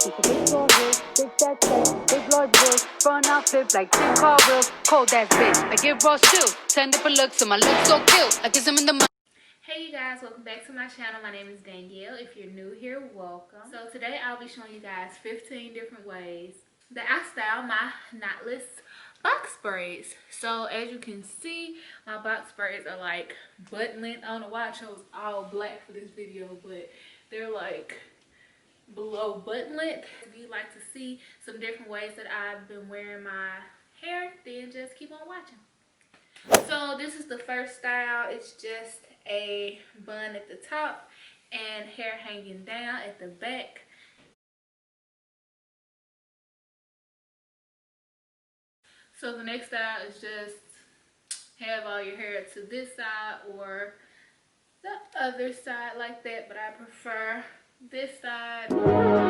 She's a big tall hill, big fat chest, big large bills, front out flip like 10 car wheels, cold ass bitch. I give raw chill, 10 different looks, so my looks so cute. I kiss him in the mouth. Hey you guys, welcome back to my channel. My name is Danielle. If you're new here, welcome. So today I'll be showing you guys 15 different ways that I style my knotless box braids. So as you can see, my box braids are like butt length. I don't know why I chose all black for this video, but they're like below butt length. If you'd like to see some different ways that I've been wearing my hair, then just keep on watching. So this is the first style. It's just a bun at the top and hair hanging down at the back. So the next style is just have all your hair to this side or the other side like that, but I prefer this side.